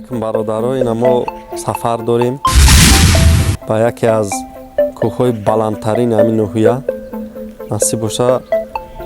алайкум бародаро. Ина мо сафар дорем ба яке аз кӯҳҳои баландтарини ҳамин ноҳия. Насиб боша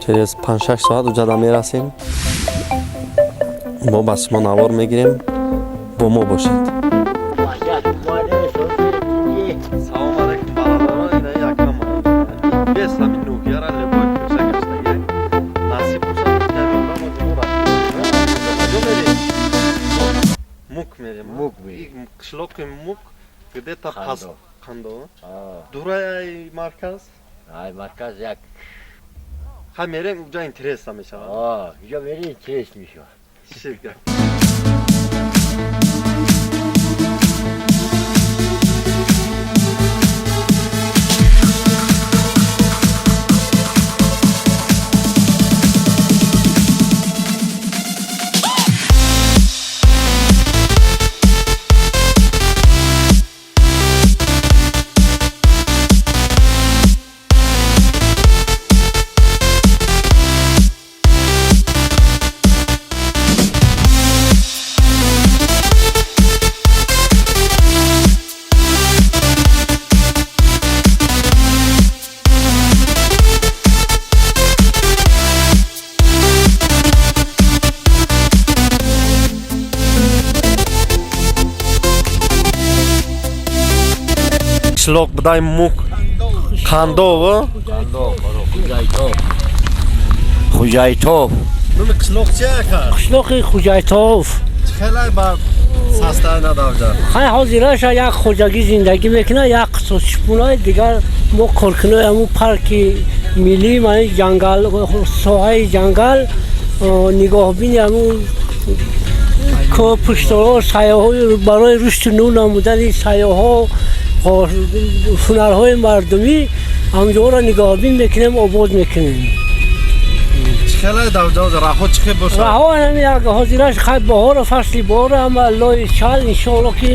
через 5-6 соат уҷада мерасем. мо ба шумо навор мегирем. бо мо бошед. Салом алайкум бародаро. Ина якам бес ҳамин ноҳияро лебои кӯша гаштаги. Насиб боша Мук мерем. Мук мерем. Қишлоқи Мук где-то пас Қандо. А, Дурай марказ. ай марказ як. Ха мерем уҷа интереса мешавад. А, инҷо мери интерес мешавад. Ширка. Қишлоқ будай Мук Қандово. Қандо, Хуҷайтов. Хуҷайтов. Номи қишлоқ чи ака? қишлоқи Хуҷайтов. Хелай ба састай надавҷа. ҳай ҳозираша як хоҷагӣ зиндагӣ мекунад, як сочипунои дигар мо коркунои ҳамун парки миллӣ мани ҷангал соҳаи ҷангал нигоҳбини ҳамун пуштора сайёҳои барои рушди нӯ намудани сайёҳо ҳунарҳои мардумӣ ҳамҷоро нигоҳбин мекунем, обод мекунем. Хелай давҷа раҳо чи хел боша? раҳо ҳам як ҳозираш хай баҳора фасли баҳора ама лои чал иншоалло ки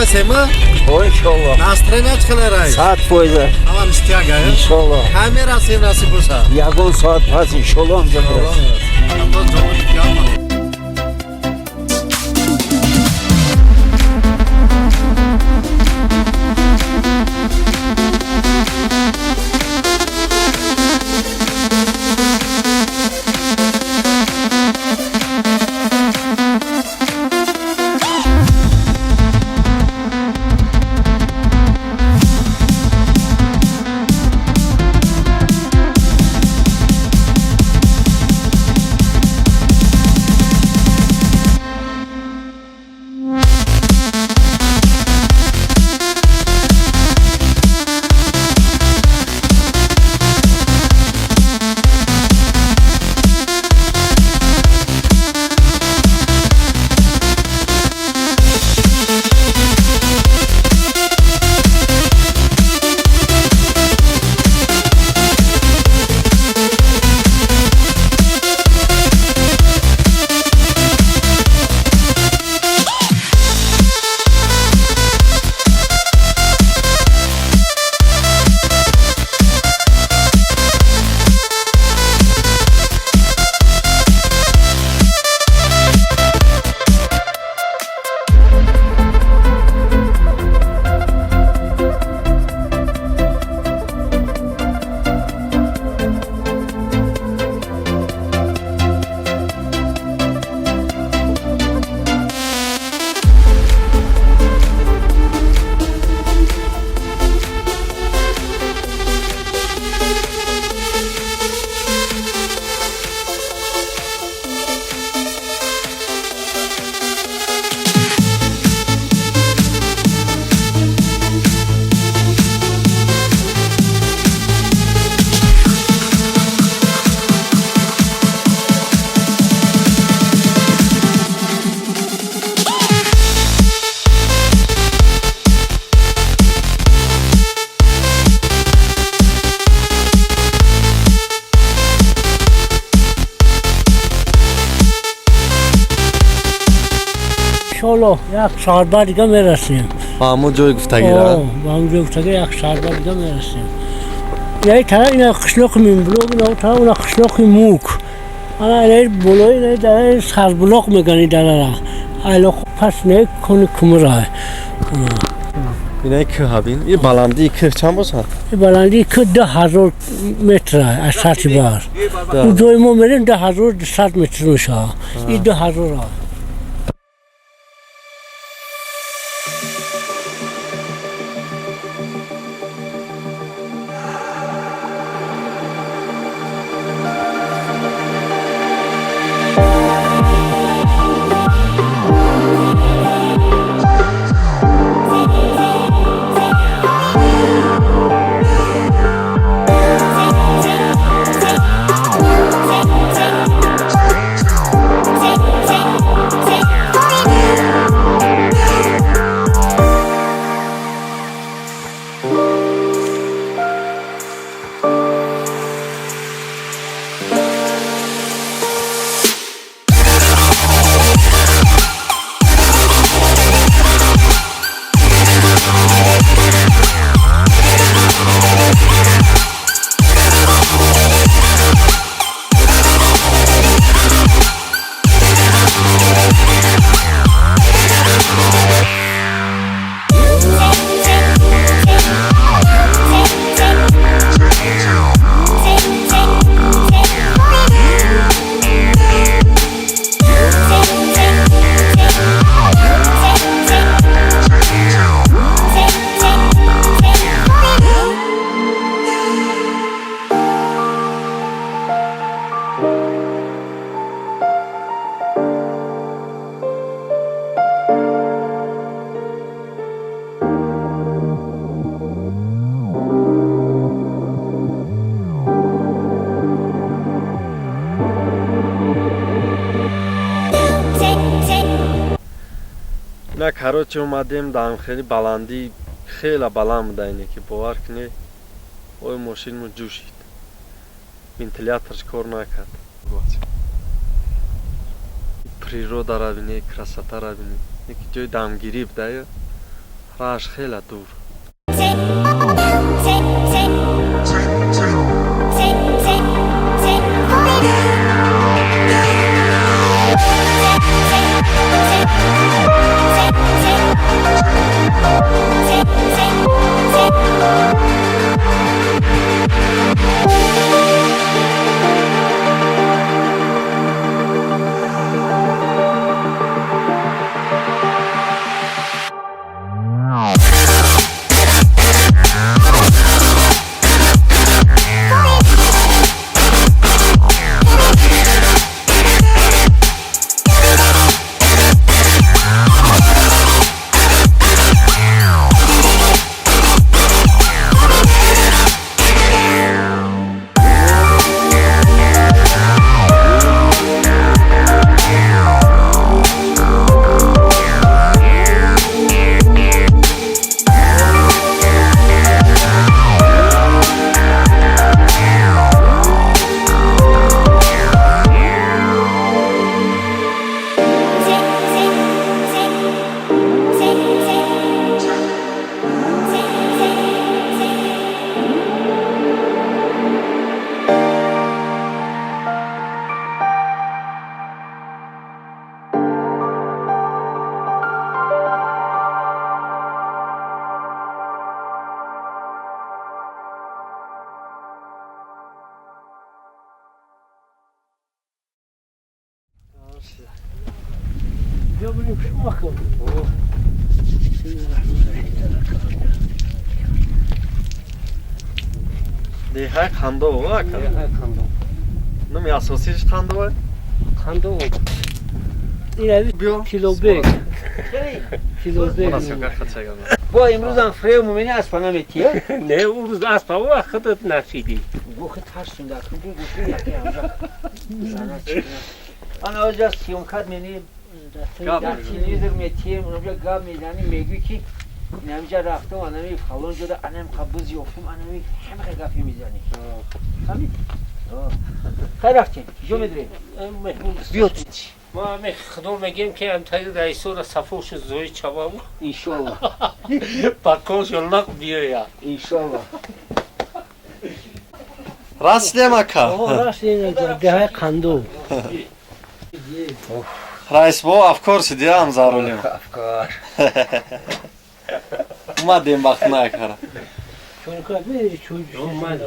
Тайсема? О, иншалло. Настроение чи хелай рай? 100%. Аван истияга. Иншалло. Камера сем насиб боша. Ягон соат пас иншалло онҷо мерасем. Ҳамдо ҷавоби гама. انشالله یک ساعت بعد دیگه میرسیم. همون جای گفتگی را با اونجا گفتگی یک ساعت بعد دیگه میرسیم. یه طرف این قشلاق میمبلوگ نه طرف اون قشلاق موک. انا این بلوی نه در سربلاق میگنی در را. ایلا پس نه کنی کمراه. اینه که هبین این بلندی که چند باشد؟ این بلندی که 10,000 متر از سطح بحر. اون جای ما میریم 10,200 متر میشه. این 10,000 نه کاروچ اومدیم دام خیلی بلندی خیلی بلند بوده اینه که باور کنی اوی ماشین مو جوشید ونتیلاتورش کار نکرد природа را بینی красота را بینی یکی جای دمگیری بوده راش خیلی دور بیا بریم شما کن دیگه خنده و نمی اساسیش خنده و خنده این بیا کیلو بیگ کیلو بیگ با امروز هم فریو مومنی از پناه میتیه؟ نه اون روز از پاو خودت نشیدی بخی ترسون در کنی گوشی یکی همجا زنه چکنه آن آجا سیومکت منی در تلویزر میتیم اونجا گاب میزنی میگوی که اینجا رفتم آنمی فلان جدا انم قبوز یافتم انمی همه گپی میزنی فهمید؟ خیلی رفتیم جو میدریم بیاد ما همه خدور میگیم که امتحان رئیسو را صفوش زوی چبا بود İnşallah. بکوش یلنق بیه یا İnşallah. Rastlem aka. آه راست این ده کندو Reis bu of course diye amzarolim. Afkar. Umadım bakma akara. چون که می چون من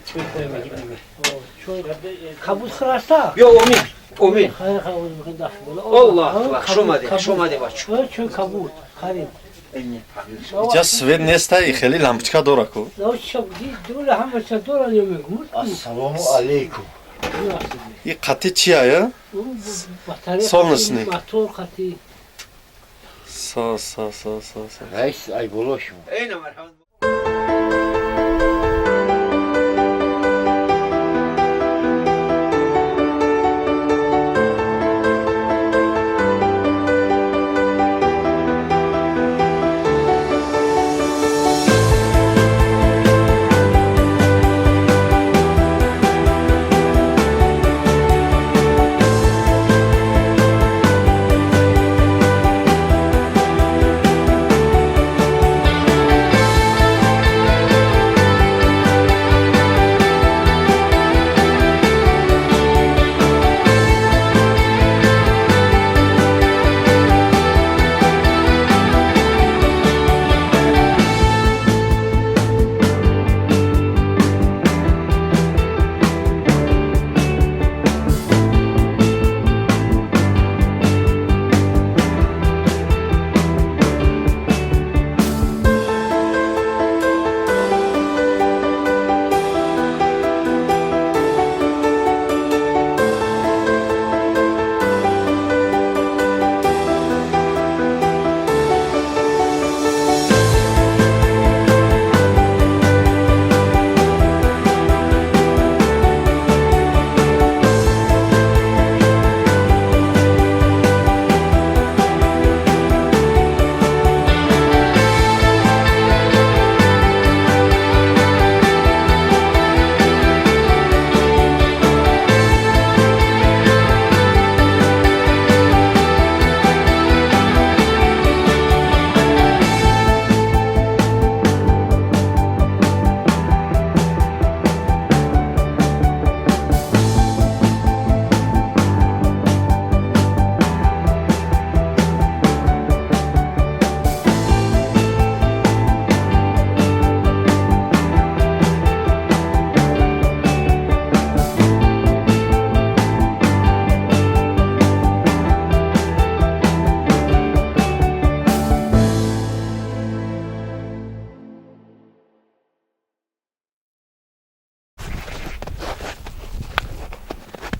چون چون kabul sırası Yo Omin. Omin. hayır kabul bakın da Allah bak şomade bak. çön kabul harim Ja svet nesta i kheli lampochka dora ko. لو شوف دي دول هم دول اليوم يقول Assalamu aleykum. I qati chiya ya? Sonrasını. motor katı So. Reis ay boloş mu? Eyne merhamet.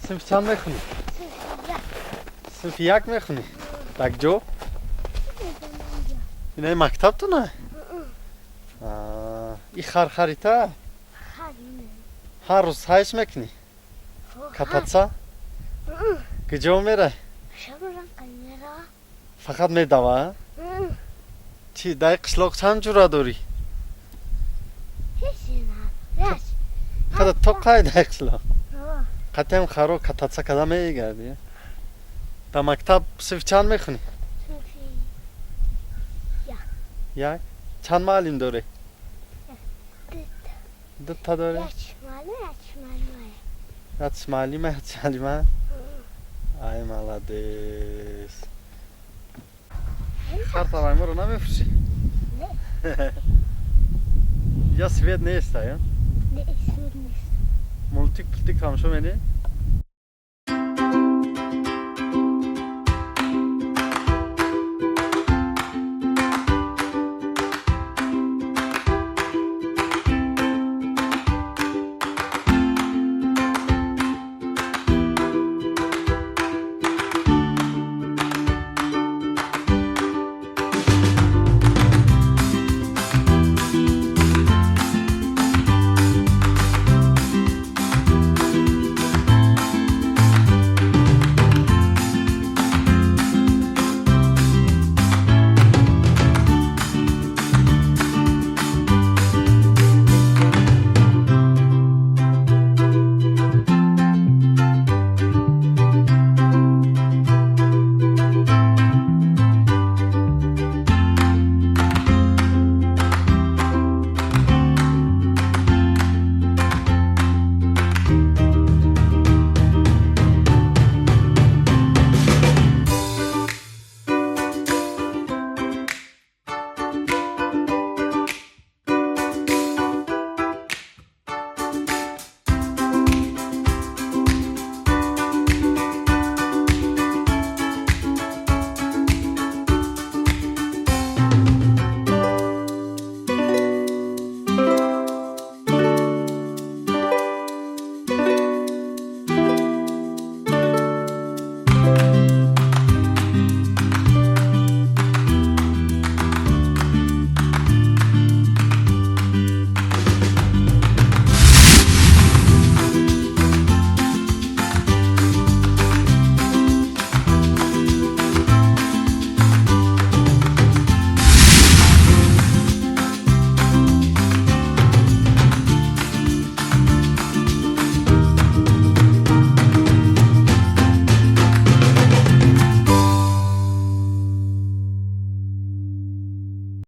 Sınıf çan mekhuni. Sınıf yak mekhuni. Tak jo? Yine maktab tu ne? İ harita. Har roz hayş mekni. Kapatsa? Gıcı mere? Fakat medava. Çi day qishloq chan jura dori. Kada toqay day qishloq. Qatem kharo katatsa kada megardi. Da maktab sırf chan mekhuni. Ya chan malim dore. Dutta dore. Yatsmali mi yatsmali mi? Ay malades. Harta vai moro na mefsi. Ja svet ne sta, ja? Ne, ich würde nicht. Multik tam şu beni.